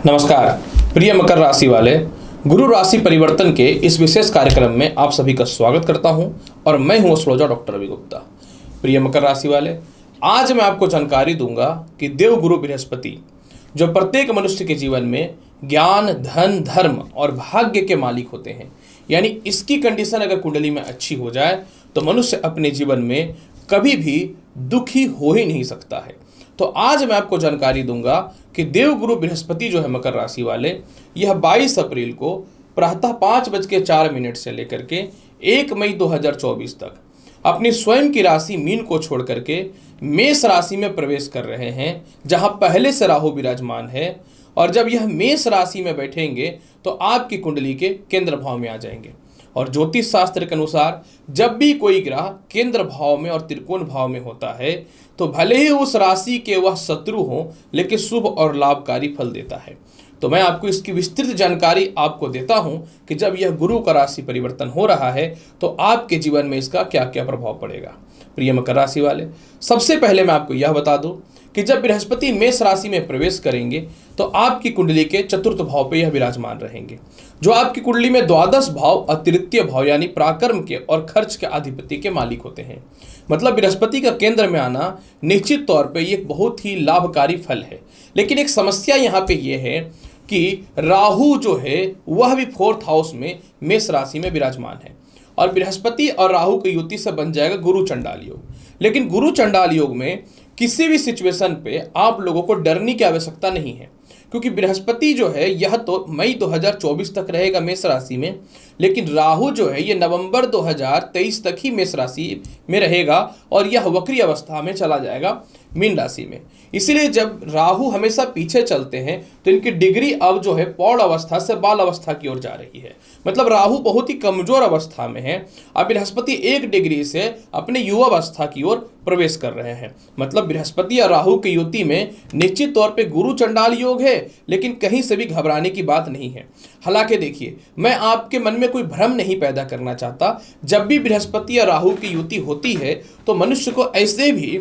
नमस्कार प्रिय मकर राशि वाले, गुरु राशि परिवर्तन के इस विशेष कार्यक्रम में आप सभी का स्वागत करता हूं और मैं हूं एस्ट्रोलॉजर डॉक्टर रवि गुप्ता। प्रिय मकर राशि वाले, आज मैं आपको जानकारी दूंगा कि देव गुरु बृहस्पति जो प्रत्येक मनुष्य के जीवन में ज्ञान, धन, धर्म और भाग्य के मालिक होते हैं, यानी इसकी कंडीशन अगर कुंडली में अच्छी हो जाए तो मनुष्य अपने जीवन में कभी भी दुखी हो ही नहीं सकता है। तो आज मैं आपको जानकारी दूंगा कि देव गुरु बृहस्पति जो है मकर राशि वाले, यह 22 अप्रैल को प्रातः 5:04 से लेकर के 1 मई 2024 तक अपनी स्वयं की राशि मीन को छोड़ करके मेष राशि में प्रवेश कर रहे हैं, जहां पहले से राहु विराजमान है। और जब यह मेष राशि में बैठेंगे तो आपकी कुंडली के केंद्र भाव में आ जाएंगे। और ज्योतिष शास्त्र के अनुसार जब भी कोई ग्रह केंद्र भाव में और त्रिकोण भाव में होता है तो भले ही उस राशि के वह शत्रु हो, लेकिन शुभ और लाभकारी फल देता है। तो मैं आपको इसकी विस्तृत जानकारी आपको देता हूं कि जब यह गुरु का राशि परिवर्तन हो रहा है तो आपके जीवन में इसका क्या क्या प्रभाव पड़ेगा। प्रिय मकर राशि वाले, सबसे पहले मैं आपको यह बता दूं कि जब बृहस्पति मेष राशि में प्रवेश करेंगे तो आपकी कुंडली के चतुर्थ भाव पे यह विराजमान रहेंगे, जो आपकी कुंडली में द्वादश भाव और तृतीय भाव यानी पराक्रम के और खर्च के अधिपति के मालिक होते हैं। मतलब बृहस्पति का केंद्र में आना निश्चित तौर पे ये बहुत ही लाभकारी फल है। लेकिन एक समस्या यहाँ पे ये है कि राहु जो है वह भी 4th हाउस में मेष राशि में विराजमान है और बृहस्पति और राहु की युति से बन जाएगा गुरु चंडाल योग। लेकिन गुरु चंडाल योग में किसी भी सिचुएशन पे आप लोगों को डरने की आवश्यकता नहीं है, क्योंकि बृहस्पति जो है यह तो मई 2024 तक रहेगा मेष राशि में, लेकिन राहु जो है ये नवंबर 2023 तक ही मेष राशि में रहेगा और यह वक्री अवस्था में चला जाएगा मीन राशि में। इसीलिए जब राहु हमेशा पीछे चलते हैं तो इनकी डिग्री अब जो है पौड़ अवस्था से बाल अवस्था की ओर जा रही है। मतलब राहु बहुत ही कमजोर अवस्था में है। अब बृहस्पति 1 डिग्री से अपने युवा अवस्था की ओर प्रवेश कर रहे हैं। मतलब बृहस्पति और राहु की युति में निश्चित तौर पे गुरु चंडाल योग है, लेकिन कहीं से भी घबराने की बात नहीं है। हालांकि देखिए, मैं आपके मन में कोई भ्रम नहीं पैदा करना चाहता। जब भी बृहस्पति या राहु की युति होती है तो मनुष्य को ऐसे भी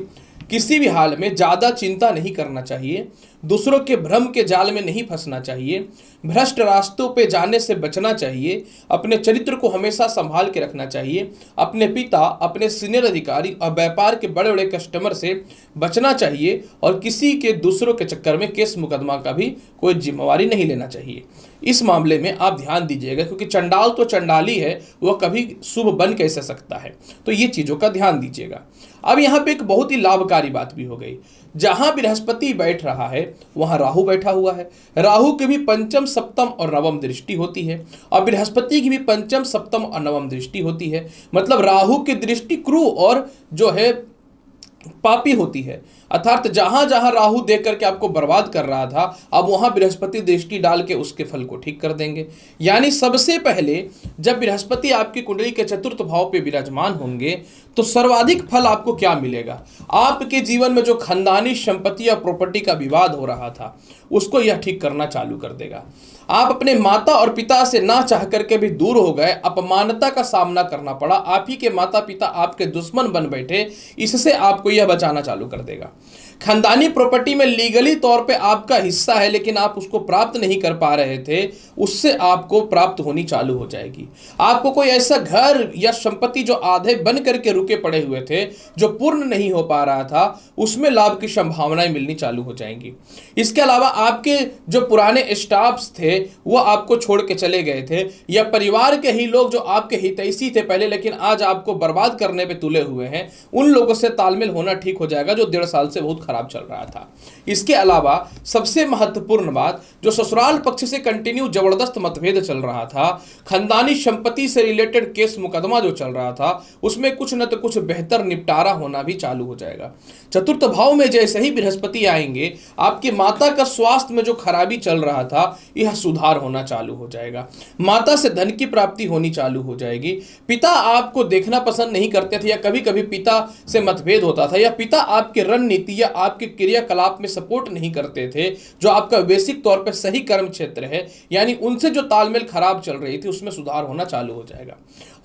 किसी भी हाल में ज़्यादा चिंता नहीं करना चाहिए, दूसरों के भ्रम के जाल में नहीं फंसना चाहिए, भ्रष्ट रास्तों पे जाने से बचना चाहिए, अपने चरित्र को हमेशा संभाल के रखना चाहिए, अपने पिता, अपने सीनियर अधिकारी और व्यापार के बड़े बड़े कस्टमर से बचना चाहिए और किसी के दूसरों के चक्कर में केस मुकदमा का भी कोई जिम्मेवारी नहीं लेना चाहिए। इस मामले में आप ध्यान दीजिएगा, क्योंकि चंडाल तो चंडाली है, वह कभी शुभ बन कैसे सकता है, तो ये चीज़ों का ध्यान दीजिएगा। अब यहाँ पे एक बहुत ही लाभकारी बात भी हो गई। जहां बृहस्पति बैठ रहा है वहां राहु बैठा हुआ है। राहु की भी पंचम, सप्तम और नवम दृष्टि होती है और बृहस्पति की भी पंचम, सप्तम और नवम दृष्टि होती है। मतलब राहु की दृष्टि क्रूर और जो है पापी होती है। अर्थात जहां जहां राहु देख करके आपको बर्बाद कर रहा था, अब वहां बृहस्पति दृष्टि डाल के उसके फल को ठीक कर देंगे। यानी सबसे पहले जब बृहस्पति आपकी कुंडली के चतुर्थ भाव पे विराजमान होंगे तो सर्वाधिक फल आपको क्या मिलेगा। आपके जीवन में जो खानदानी संपत्ति या प्रॉपर्टी का विवाद हो रहा था उसको यह ठीक करना चालू कर देगा। आप अपने माता और पिता से ना चाह करके भी दूर हो गए, अपमानता का सामना करना पड़ा, आप ही के माता पिता आपके दुश्मन बन बैठे, इससे आपको यह बचाना चालू कर देगा। खानदानी प्रॉपर्टी में लीगली तौर पे आपका हिस्सा है लेकिन आप उसको प्राप्त नहीं कर पा रहे थे, उससे आपको प्राप्त होनी चालू हो जाएगी। आपको कोई ऐसा घर या संपत्ति जो आधे बन करके रुके पड़े हुए थे, जो पूर्ण नहीं हो पा रहा था, उसमें लाभ की संभावनाएं मिलनी चालू हो जाएंगी। इसके अलावा आपके जो पुराने स्टाफ्स थे वो आपको छोड़ के चले गए थे, या परिवार के ही लोग जो आपके हितैषी थे पहले लेकिन आज आपको बर्बाद करने पे तुले हुए हैं, उन लोगों से तालमेल होना ठीक हो जाएगा जो 1.5 साल से बहुत खराब चल रहा था। इसके अलावा सबसे महत्वपूर्ण बात, जो ससुराल पक्ष से कंटिन्यू जबरदस्त मतभेद चल रहा था, खानदानी संपत्ति से रिलेटेड केस मुकदमा जो चल रहा था, उसमें कुछ न तो कुछ बेहतर निपटारा होना भी चालू हो जाएगा। चतुर्थ भाव में जैसे ही बृहस्पति आएंगे, आपकी माता का स्वास्थ्य में जो खराबी चल रहा था यह सुधार होना चालू हो जाएगा। माता से धन की प्राप्ति होनी चालू हो जाएगी। पिता आपको देखना पसंद नहीं करते थे, या कभी कभी पिता से मतभेद होता था, या पिता आपके रणनीति या आपके क्रियाकलाप में सपोर्ट नहीं करते थे, जो आपका बेसिक तौर पर सही कर्म क्षेत्र है, यानी उनसे जो तालमेल खराब चल रही थी उसमें सुधार होना चालू हो जाएगा।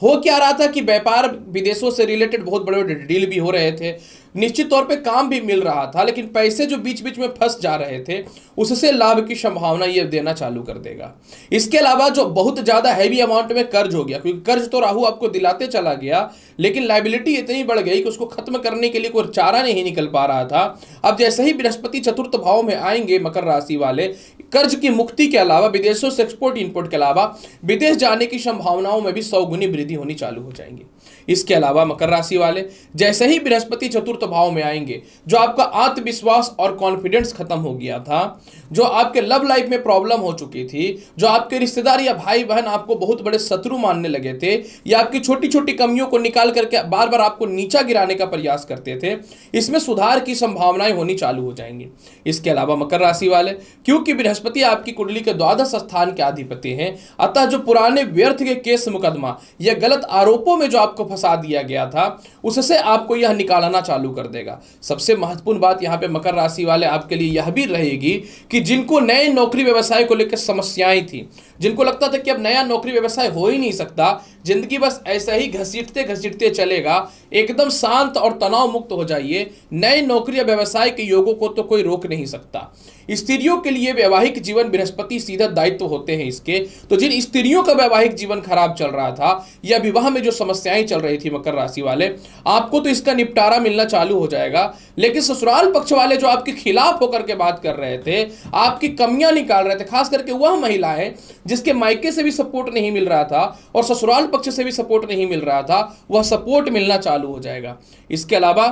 हो क्या रहा था कि व्यापार विदेशों से रिलेटेड बहुत बड़े बड़े डील भी हो रहे थे, निश्चित तौर पे काम भी मिल रहा था, लेकिन पैसे जो बीच बीच में फंस जा रहे थे उससे लाभ की संभावना ये देना चालू कर देगा। इसके अलावा जो बहुत ज़्यादा हैवी अमाउंट में कर्ज हो गया, क्योंकि कर्ज तो राहु आपको दिलाते चला गया, लेकिन लाइबिलिटी इतनी बढ़ गई कि उसको खत्म करने के लिए कोई चारा नहीं निकल पा रहा था। अब जैसे ही बृहस्पति चतुर्थ भाव में आएंगे मकर राशि वाले, कर्ज की मुक्ति के अलावा विदेशों से एक्सपोर्ट इंपोर्ट के अलावा विदेश जाने की संभावनाओं में भी 100 गुनी वृद्धि होनी चालू हो जाएंगी। इसके अलावा मकर राशि वाले जैसे ही बृहस्पति चतुर्थ भाव में आएंगे, जो आपका आत्मविश्वास और कॉन्फिडेंस खत्म हो गया था, जो आपके लव लाइफ में प्रॉब्लम हो चुकी थी, जो आपके रिश्तेदार या भाई बहन आपको बहुत बड़े शत्रु मानने लगे थे या आपकी छोटी छोटी कमियों को निकाल करके बार बार आपको नीचा गिराने का प्रयास करते थे, इसमें सुधार की संभावनाएं होनी चालू हो जाएंगी। इसके अलावा मकर राशि वाले, क्योंकि बृहस्पति आपकी कुंडली के द्वादश स्थान के अधिपति हैं, अतः जो पुराने व्यर्थ के केस मुकदमा या गलत आरोपों में जो आपको फंसा दिया गया था उससे आपको यह निकालना चालू कर देगा। सबसे महत्वपूर्ण बात यहां पे मकर राशि वाले आपके लिए यह भी रहेगी कि जिनको नए नौकरी व्यवसाय को लेकर समस्याएं थी, जिनको लगता था कि अब नया नौकरी व्यवसाय हो ही नहीं सकता, जिंदगी बस ऐसा ही घसीटते घसीटते चलेगा, एकदम शांत और तनाव मुक्त हो जाइए। नए नौकरी या व्यवसाय के योगों को तो कोई रोक नहीं सकता। स्त्रियों के लिए वैवाहिक जीवन बृहस्पति सीधा दायित्व होते हैं इसके, तो जिन स्त्रियों का वैवाहिक जीवन खराब चल रहा था या विवाह में जो समस्याएं चल रही थी मकर राशि वाले, आपको तो इसका निपटारा मिलना चालू हो जाएगा। लेकिन ससुराल पक्ष वाले जो आपके खिलाफ होकर के बात कर रहे थे, आपकी कमियां निकाल रहे थे, खास करके वह महिलाएं जिसके मायके से भी सपोर्ट नहीं मिल रहा था और ससुराल पक्ष से भी सपोर्ट नहीं मिल रहा था, वह सपोर्ट मिलना चालू हो जाएगा। इसके अलावा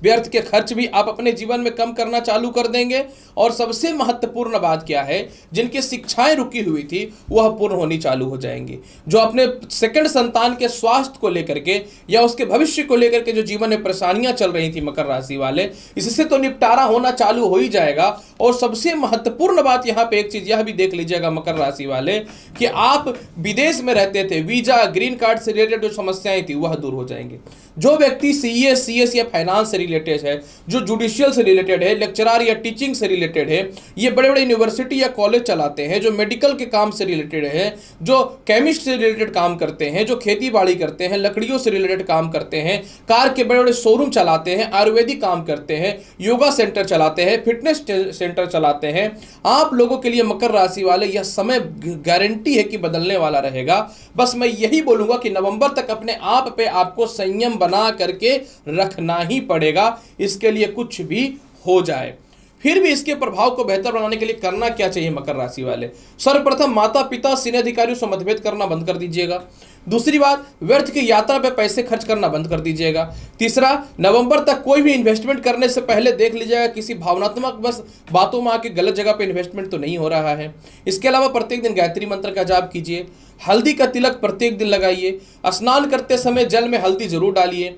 व्यर्थ के खर्च भी आप अपने जीवन में कम करना चालू कर देंगे। और सबसे महत्वपूर्ण बात क्या है, जिनकी शिक्षाएं रुकी हुई थी वह पूर्ण होनी चालू हो जाएंगी। जो अपने सेकंड संतान के स्वास्थ्य को लेकर के या उसके भविष्य को लेकर के जो जीवन में परेशानियां चल रही थी मकर राशि वाले, इससे तो निपटारा होना चालू हो ही जाएगा। और सबसे महत्वपूर्ण बात यहाँ पे एक चीज यह भी देख लीजिएगा मकर राशि वाले, कि आप विदेश में रहते थे, वीजा ग्रीन कार्ड से रिलेटेड जो समस्याएं थी वह दूर हो जाएंगी। जो व्यक्ति सीए सीएस या फाइनेंस से रिलेटेड है, जो जुडिशियल से रिलेटेड है, लेक्चरर या टीचिंग से रिलेटेड है, ये बड़े बड़े यूनिवर्सिटी या कॉलेज चलाते हैं, जो मेडिकल के काम से रिलेटेड है, जो केमिस्ट से रिलेटेड काम करते हैं, जो खेती बाड़ी करते हैं, लकड़ियों से रिलेटेड काम करते हैं, कार के बड़े बड़े शोरूम चलाते हैं, आयुर्वेदिक काम करते हैं, योगा सेंटर चलाते हैं, फिटनेस सेंटर चलाते हैं, आप लोगों के लिए मकर राशि वाले यह समय गारंटी है कि बदलने वाला रहेगा। बस मैं यही बोलूंगा कि नवंबर तक अपने आप पे आपको संयम बना करके रखना ही पड़ेगा, इसके लिए कुछ भी हो जाए। फिर भी इसके प्रभाव को बेहतर बनाने के लिए करना क्या चाहिए मकर राशि वाले? सर्वप्रथम माता पिता सीनियर अधिकारियों से मतभेद करना बंद कर दीजिएगा। दूसरी बात, व्यर्थ की यात्रा पे पैसे खर्च करना बंद कर दीजिएगा। तीसरा, नवंबर तक कोई भी इन्वेस्टमेंट करने से पहले देख लीजिएगा किसी भावनात्मक बस बातों में आके गलत जगह पे इन्वेस्टमेंट तो नहीं हो रहा है। इसके अलावा प्रत्येक दिन गायत्री मंत्र का जाप कीजिए, हल्दी का तिलक प्रत्येक दिन लगाइए, स्नान करते समय जल में हल्दी जरूर डालिए,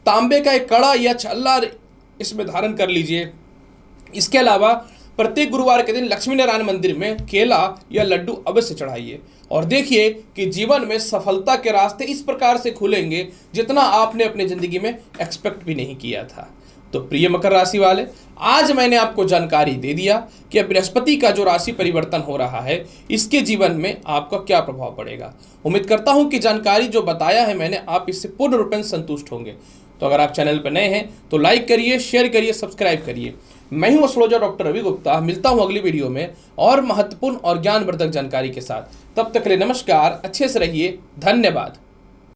तांबे का एक कड़ा या छल्ला इसमें धारण कर लीजिए। इसके अलावा प्रत्येक गुरुवार के दिन लक्ष्मी नारायण मंदिर में केला या लड्डू अवश्य चढ़ाइए और देखिए कि जीवन में सफलता के रास्ते इस प्रकार से खुलेंगे जितना आपने अपनी जिंदगी में एक्सपेक्ट भी नहीं किया था। तो प्रिय मकर राशि वाले, आज मैंने आपको जानकारी दे दिया कि बृहस्पति का जो राशि परिवर्तन हो रहा है इसके जीवन में आपका क्या प्रभाव पड़ेगा। उम्मीद करता हूं कि जानकारी जो बताया है मैंने, आप इससे पूर्ण रूपेण संतुष्ट होंगे। तो अगर आप चैनल पर नए हैं तो लाइक करिए, शेयर करिए, सब्सक्राइब करिए। मैं हूं एस्ट्रोलॉजर डॉक्टर रवि गुप्ता। मिलता हूं अगली वीडियो में और महत्वपूर्ण और ज्ञानवर्धक जानकारी के साथ। तब तक के लिए नमस्कार, अच्छे से रहिए, धन्यवाद।